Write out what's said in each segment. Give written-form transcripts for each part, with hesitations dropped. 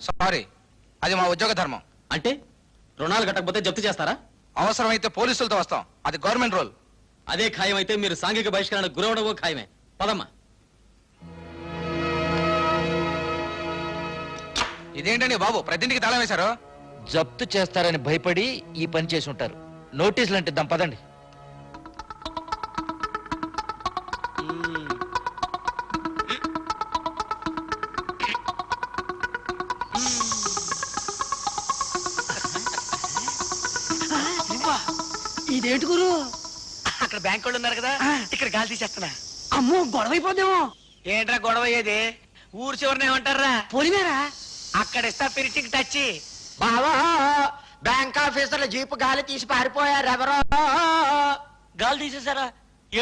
Sorry, అది మా ఉద్యోగ ధర్మం. అంటే రుణాలు కట్టకపోతే జప్తు చేస్తారా? అవసరమైతే పోలీసులతో వస్తాం, అది గవర్నమెంట్ రూల్. అదే ఖాయమైతే మీరు సాంఘిక బహిష్కరణకు గురవడమో ఖాయమే. పదమ్మా. ఇదేంటండి బాబు, ప్రతింటికి తాళం వేశారు? జప్తు చేస్తారని భయపడి ఈ పని చేసి ఉంటారు. నోటీసులు అంటిద్దాం పదండి. ఇదేంటి గురు? అక్కడ బ్యాంక్ వాళ్ళు ఉన్నారు కదా, ఇక్కడ గాలి తీసేస్తున్నా. అమ్మో, గొడవ అయిపోద్దేమో. ఏంట్రా గొడవ అయ్యేది? ఊరు చివరిని ఏమంటారా? పోలిమేరా? అక్కడ ఇస్తా ఫినిషింగ్ టచ్. బావా, బ్యాంక్ ఆఫీసర్లు జీపు గాలి తీసి పారిపోయారు. ఎవరో గాలి తీసేసారా?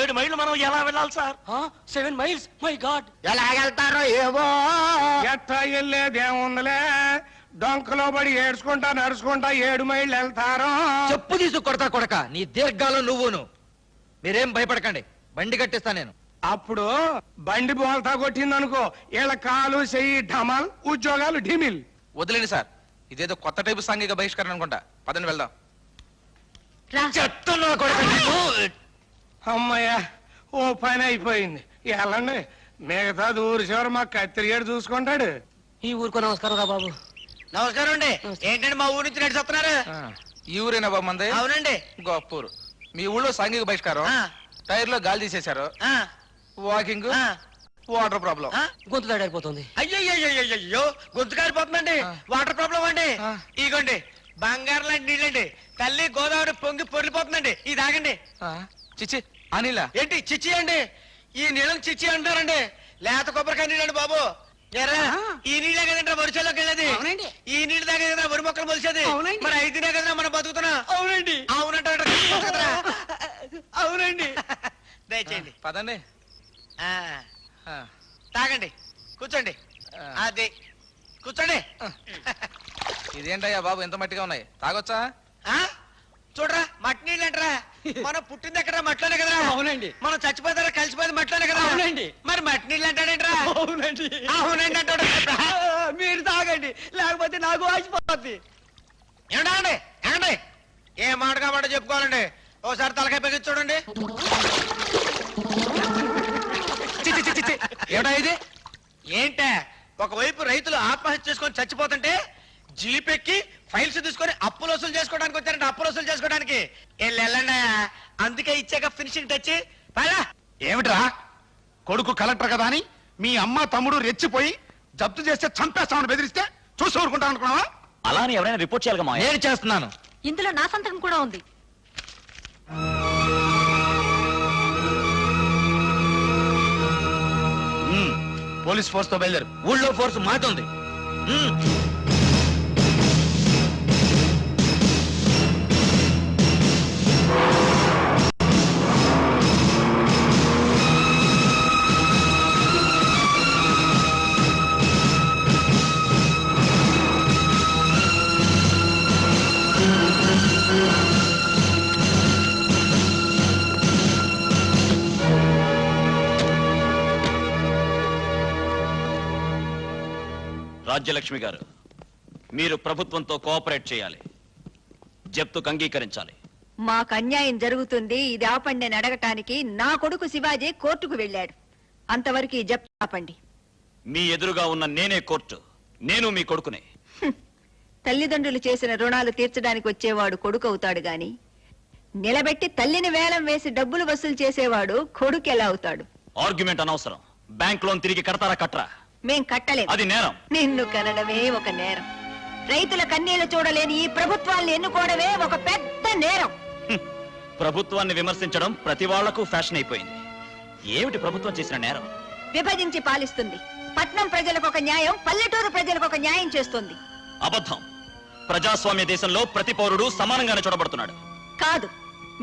7 మైళ్ళు మనం ఎలా వెళ్ళాలి సార్? 7 మైల్స్. మై గాడ్, ఎలా వెళ్తారో ఏవో. ఎట్టా వెళ్ళేదేముందిలే, డొంకలో పడి ఏడ్చుకుంటా నడుచుకుంటా 7 మైళ్ళు వెళ్తారు. చెప్పు తీసు కొడతా కొడక, నీ దీర్ఘాలు నువ్వును. మీరేం భయపడకండి, బండి కట్టిస్తా నేను. అప్పుడు బండి బోల్తా కొట్టిందనుకో, వీళ్ళ కాలు చెయ్యి ఢమల్, ఉద్యోగాలు ఢిమిల్. వదిలేండి సార్, ఇదేదో కొత్త టైపు సాంఘిక బహిష్కరణ అనుకుంటా. పదండి వెళ్దాం. చెప్తున్నా కొడక నీకు. అమ్మయ్య, ఓ పని అయిపోయింది. వెళ్ళండి, మిగతాది ఊరు చివరి మా కత్తిరిగాడు చూసుకుంటాడు. ఈ ఊరుకో నమస్కారం రా బాబు. నమస్కారం అండి. ఏంటండి మా ఊరు నుంచి నడిచొస్తున్నారు? ఈ ఊరేనా బాబు మంది? అవునండి. గొప్పూరు. మీ ఊళ్ళో సాంఘిక బహిష్కారం, టైర్ లో గాలి తీసేశారు, వాకింగ్, వాటర్ ప్రాబ్లం. గొంతు దాడిపోతుంది. అయ్యో గొంతు కారిపోతుందండి. వాటర్ ప్రాబ్లం అండి. ఇగోండి బంగారం లాంటి నీళ్ళండి. తల్లి గోదావరి పొంగి పొర్లిపోతుందండి. ఇది ఆగండి. చిచ్చి అనిలా ఏంటి చిచ్చి అండి? ఈ నీళ్ళని చిచ్చి అంటారండి. లేత కొబ్బరికాయ నీళ్ళండి బాబు. ఎరా, ఈ నీళ్ళే కదండి వరిసేలోకి వెళ్ళేది. ఈ నీళ్ళు దాకా కదా వరి మొక్కలు మొలిసేది. మరి 5 కదా మనం బతుకుతున్నా. అవునండి. అవునంటే అవునండి. దయచేయండి. పదండి. తాగండి, కూర్చోండి. అది కూర్చోండి. ఇదేంటయ్యా బాబు, ఎంత మట్టిగా ఉన్నాయి, తాగొచ్చా? చూడరా, మట్టి నీళ్ళు అంటారా? మనం పుట్టింది ఎక్కడ? మట్టిలోనే కదా. అవునండి. మనం చచ్చిపోతారా? కలిసిపోయింది మట్టిలోనే కదా. అవునండి. మరి మట్టి నీళ్ళు అంటాడేంట్రా? అవునండి. అవునండి అంటాడు. మీరు తాగండి, లేకపోతే నాకు ఆసిపోద్ది. ఏమండి ఏమండి, ఏ మాటగా మాట చెప్పుకోవాలండి. ఓసారి తలకాయ పెగి చూడండి. ఏమిటా ఇది? ఏంటే, ఒకవైపు రైతులు ఆత్మహత్య చేసుకొని చచ్చిపోతుంటే జీపెక్కి ఫైల్స్ తీసుకొని అప్పులు వసూలు చేసుకోవడానికి వచ్చారంటే. అప్పులు వసూలు చేసుకోవడానికి వెళ్ళండి. అందుకే ఇచ్చాక ఫినిషింగ్ టచ్. పైలా ఏమిట్రా, కొడుకు కలెక్టర్ కదా అని మీ అమ్మ తమ్ముడు రెచ్చిపోయి జప్తు చేస్తే చంపేస్తామని బెదిరిస్తే చూసి ఊరుకుంటా అనుకున్నావా? అలానే ఎవరైనా రిపోర్ట్ చేయాలిగా. నేను చేస్తున్నాను. ఇందులో నా సంతకం కూడా ఉంది. పోలీస్ ఫోర్స్ తో బయలుదేరు. ఊళ్ళో ఫోర్స్ మాతుంది. రాజ్యలక్ష్మి గారు, మీరు ప్రభుత్వంతో కోఆపరేట్ చేయాలి. జప్తుకు అంగీకరించాలి. మాకు అన్యాయం జరుగుతుంది, ఇది ఆపండి అని అడగటానికి నా కొడుకు శివాజీ కోర్టుకు వెళ్ళాడు. అంతవరకు ఈ జప్తు ఆపండి. మీ ఎదురుగా ఉన్న నేనే కోర్టు. నేను మీ కొడుకునే. తల్లిదండ్రులు చేసిన రుణాలు తీర్చడానికి వచ్చేవాడు కొడుకు అవుతాడు గాని, నిలబెట్టి తల్లిని వేలం వేసి డబ్బులు వసూలు చేసేవాడు కొడుకు ఎలా అవుతాడు? ఆర్గ్యుమెంట్ అనవసరం. బ్యాంక్ లోన్ తిరిగి కడతారా కట్టరా? మేం కట్టలేం. అది నేరం. నిన్ను కనడమే ఒక నేరం. రైతుల కన్నీళ్లు చూడలేని ఈ ప్రభుత్వాన్ని ఎన్నుకోవడమే ఒక పెద్ద నేరం. ప్రభుత్వాన్ని విమర్శించడం ప్రతి వాళ్లకు ఫ్యాషన్ అయిపోయింది. ఏమిటి ప్రభుత్వం చేసిన నేరం? విభజించి పాలిస్తుంది. పట్నం ప్రజలకు ఒక న్యాయం, పల్లెటూరు ప్రజలకు ఒక న్యాయం చేస్తుంది. అబద్ధం. ప్రజాస్వామ్య దేశంలో ప్రతి పౌరుడు సమానంగానే చూడబడుతున్నాడు. కాదు,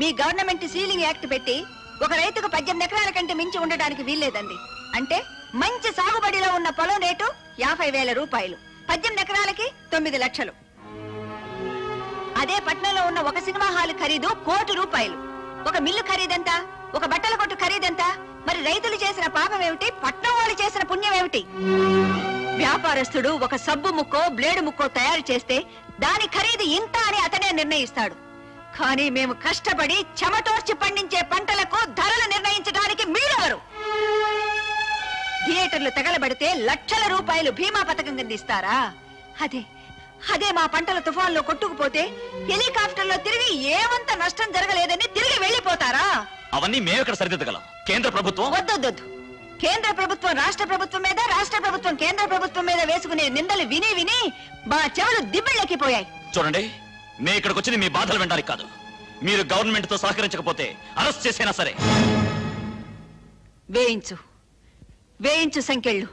మీ గవర్నమెంట్ సీలింగ్ యాక్ట్ పెట్టి ఒక రైతుకు 18 ఎకరాల కంటే మించి ఉండడానికి వీల్లేదండి. అంటే మంచి సాగుబడిలో ఉన్న పొలం రేటు 50,000 రూపాయలు, 18 ఎకరాలకి 9 లక్షలు. అదే పట్నంలో ఉన్న ఒక సినిమా హాల్ ఖరీదు 1 కోటి రూపాయలు. ఒక మిల్లు ఖరీదెంత? ఒక బట్టల కొట్టు ఖరీదెంత? మరి రైతులు చేసిన పాపం ఏమిటి, పట్నం వాళ్ళు చేసిన పుణ్యం ఏమిటి? వ్యాపారస్తుడు ఒక సబ్బు ముక్కో బ్లేడు ముక్కో తయారు చేస్తే దాని ఖరీదు ఇంత అని అతనే నిర్ణయిస్తాడు. కానీ మేము కష్టపడి చెమటోర్చి పండించే పంటలకు ధరలు నిర్ణయించడానికి మీరెవరు? థియేటర్లు తగలబడితే లక్షల రూపాయలు బీమా పథకం కింద ఇస్తారా? అదే మా పంటల తుఫాన్లో కొట్టుకుపోతే హెలికాప్టర్లో తిరిగి ఏమంత నష్టం జరగలేదని తిరిగి వెళ్ళిపోతారా? అవన్నీ మేము ఇక్కడ సరిదిద్దగలం. కేంద్ర ప్రభుత్వం వద్దొద్దు. కేంద్ర ప్రభుత్వం రాష్ట్ర ప్రభుత్వం మీద, రాష్ట్ర ప్రభుత్వం కేంద్ర ప్రభుత్వం మీద వేసుకునే నిందలు విని విని మా చెవులు దిబ్బెళ్ళెక్కిపోయాయి. చూడండి, మేము ఇక్కడికి వచ్చింది మీ బాధలు వినడానికి కాదు. మీరు గవర్నమెంట్ తో సహకరించకపోతే అరెస్ట్ చేసైనా సరే. వేయించు సంకెళ్ళు.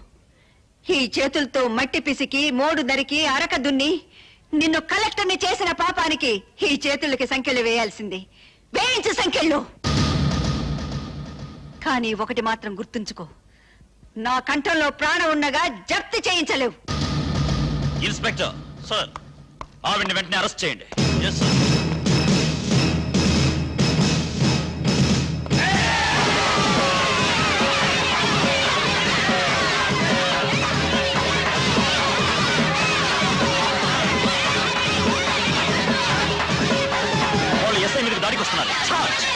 ఈ చేతులతో మట్టి పిసికి మోడు నరికి అరక దున్ని నిన్ను కలెక్టర్ని చేసిన పాపానికి ఈ చేతులకి సంకెళ్ళు వేయాల్సింది. వేయించు సంకెళ్ళు. కానీ ఒకటి మాత్రం గుర్తుంచుకో, నా కంఠంలో ప్రాణం ఉండగా జప్తు చేయించలేవు. ఇన్స్పెక్టర్ సార్, ఆవిడ్ని వెంటనే అరెస్ట్ చేయండి. Yes sir. వాళ్ళు ఎస్ఐ మీదకి దాడికి వస్తున్నారు. చార్జ్.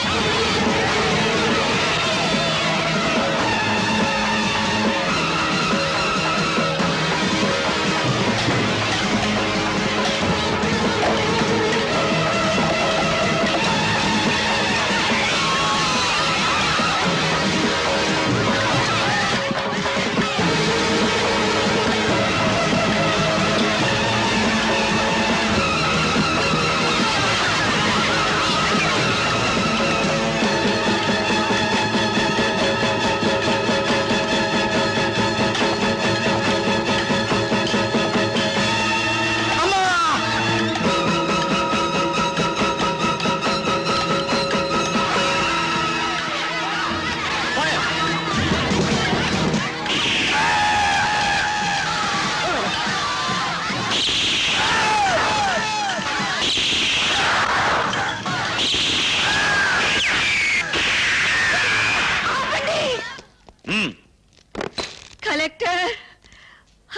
కలెక్టర్,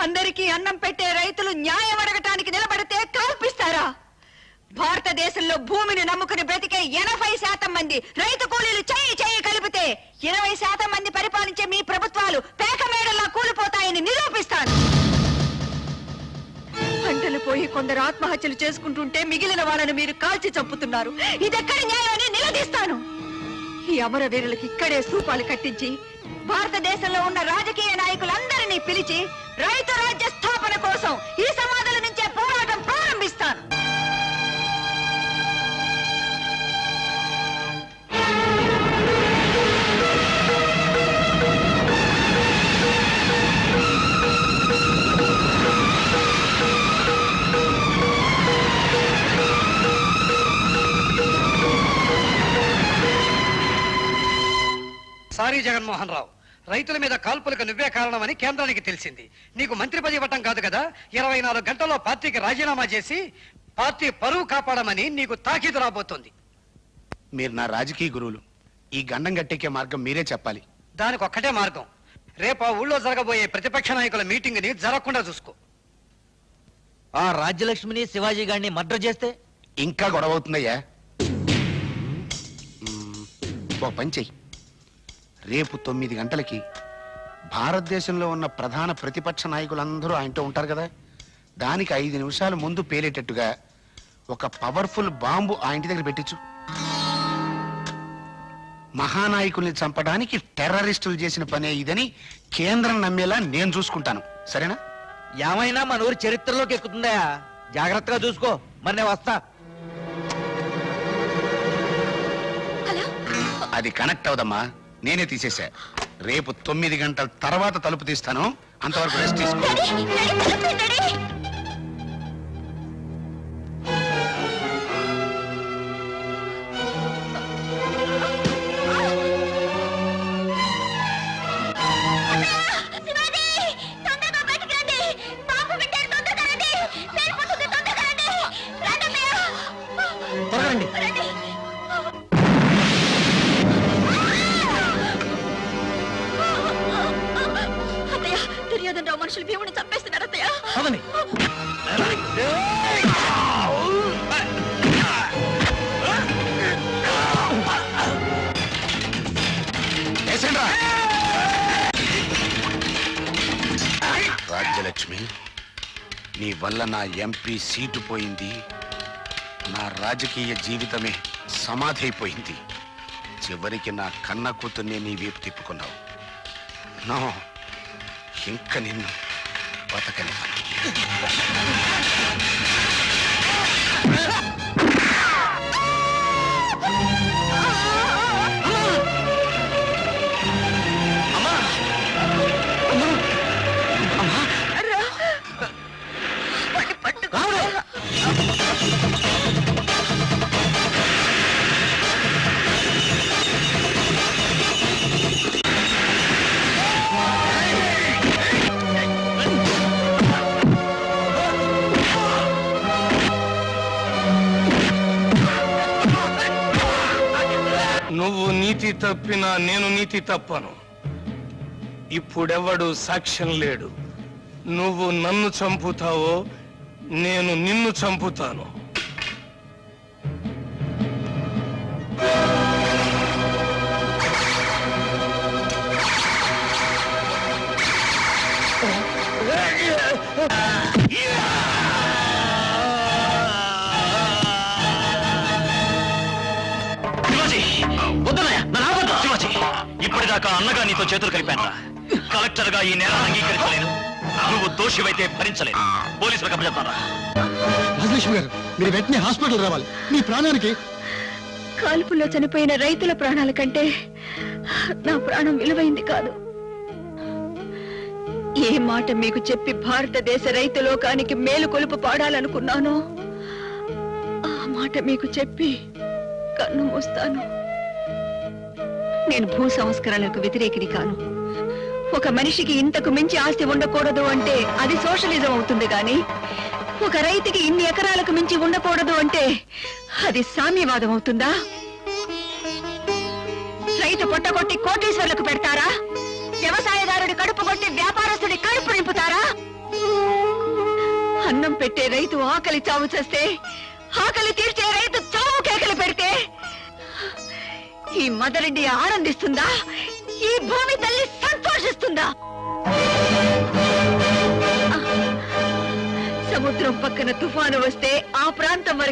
అందరికీ అన్నం పెట్టే రైతులు న్యాయం అడగటానికి నిలబడితే కల్పిస్తారా? భారతదేశంలో భూమిని నమ్ముకుని బ్రతికే 80% మంది రైతు కూలీలు చెయ్యి కలిపితే 20% మంది పరిపాలించే మీ ప్రభుత్వాలు పేకమేడల్లా కూలిపోతాయని నిరూపిస్తాను. పంటలు పోయి కొందరు ఆత్మహత్యలు చేసుకుంటుంటే మిగిలిన వాళ్ళను మీరు కాల్చి చంపుతున్నారు. ఇదెక్కడి న్యాయాన్ని నిలదీస్తాను. ఈ అమరవీరులకు ఇక్కడే స్తూపాలు కట్టించి భారతదేశంలో ఉన్న రాజకీయ నాయకులందరినీ పిలిచి రైతు రాజ్య స్థాపన కోసం ఈ సమాధుల నుంచే పోరాటం ప్రారంభిస్తాను. సారీ జగన్మోహన్ రావు, రైతుల మీద కాల్పులకు నువ్వే కారణమని కేంద్రానికి తెలిసింది. నీకు మంత్రి పదవి ఇవ్వటం కాదు కదా, 24 గంటల్లో పార్టీకి రాజీనామా చేసి పార్టీ పరువు కాపాడమని నీకు తాకీదు రాబోతోంది. మీరు నా రాజకీయ గురువులు. ఈ గండం గట్టెక్కే మార్గం మీరే చెప్పాలి. దానికి ఒక్కటే మార్గం, రేపు ఆ ఊళ్ళో జరగబోయే ప్రతిపక్ష నాయకుల మీటింగ్ ని జరగకుండా చూసుకో. ఆ రాజ్యలక్ష్మిని శివాజీ గారిని మర్డర్ చేస్తే ఇంకా గొడవ అవుతుందయ్యా. ఓ పని చెయ్యి, రేపు 9 గంటలకి భారతదేశంలో ఉన్న ప్రధాన ప్రతిపక్ష నాయకులందరూ ఆయనతో ఉంటారు కదా, దానికి 5 నిమిషాలు ముందు పేలేటట్టుగా ఒక పవర్ఫుల్ బాంబు ఆ ఇంటి దగ్గర పెట్టించు. మహానాయకుల్ని చంపడానికి టెర్రరిస్టులు చేసిన పనే ఇదని కేంద్రం నమ్మేలా నేను చూసుకుంటాను. సరేనా? ఏమైనా మన ఊరి చరిత్రలోకి ఎక్కుతుందా? జాగ్రత్తగా చూసుకో. మరి నేను వస్తా. అది కనెక్ట్ అవదమ్మా, నేనే తీసేశా. రేపు 9 గంటల తర్వాత తలుపు తీస్తాను. అంతవరకు రెస్ట్ తీసుకో. మనుషులు భీముని చంపేస్తే వేసండ్రా. రాజ్యలక్ష్మి, నీ వల్ల నా ఎంపీ సీటు పోయింది, నా రాజకీయ జీవితమే సమాధి అయిపోయింది. చివరికి నా కన్న కూతుర్ని నీ వైపు తిప్పుకున్నావు. నో, ఇంక నిన్ను బతకని. నువ్వు నీతి తప్పినా నేను నీతి తప్పను. ఇప్పుడెవడు సాక్ష్యం లేడు. నువ్వు నన్ను చంపుతావో నేను నిన్ను చంపుతాను. శివాజీ, వద్దన్నయ్య, నన్ను ఆపొద్దు. శివాజీ, ఇప్పటిదాకా అన్నగా నీతో చేతులు కలిపాను. కలెక్టర్ గా ఈ నేరాన్ని అంగీకరించలేను. నువ్వు దోషివైతే భరించలేను. పోలీసులకు అప్పచెప్తారా? రాజలక్ష్మి గారు, మీరు వెంటనే హాస్పిటల్ రావాలి. మీ ప్రాణానికి కాల్పుల్లో చనిపోయిన రైతుల ప్రాణాల కంటే నా ప్రాణం విలువైంది కాదు. ఏ మాట మీకు చెప్పి భారతదేశ రైతు లోకానికి మేలు కొలుపు పాడాలనుకున్నానో ఆ మాట మీకు చెప్పి కన్ను మూస్తాను. నేను భూ సంస్కరణలకు వ్యతిరేకిని కాను. ఒక మనిషికి ఇంతకు మించి ఆస్తి ఉండకూడదు అంటే అది సోషలిజం అవుతుంది గాని, ఒక రైతుకి ఇన్ని ఎకరాలకు మించి ఉండకూడదు అంటే అది సామ్యవాదం అవుతుందా? రైతు పొట్టగొట్టి కోటీశ్వర్లకు పెడతారా? వ్యవసాయదారుడి కడుపు కొట్టి వ్యాపారస్తుడి కడుపు నింపుతారా? అన్నం పెట్టే రైతు ఆకలి చావు చేస్తే, ఆకలి తీర్చే రైతు చావు కేకలు పెడితే ఈ మదర్ ఇండియా ఆనందిస్తుందా? ఈ భూమి తల్లి సంతోషిస్తుందా? సముద్రం పక్కన తుఫాను వస్తే ఆ ప్రాంతం వరకు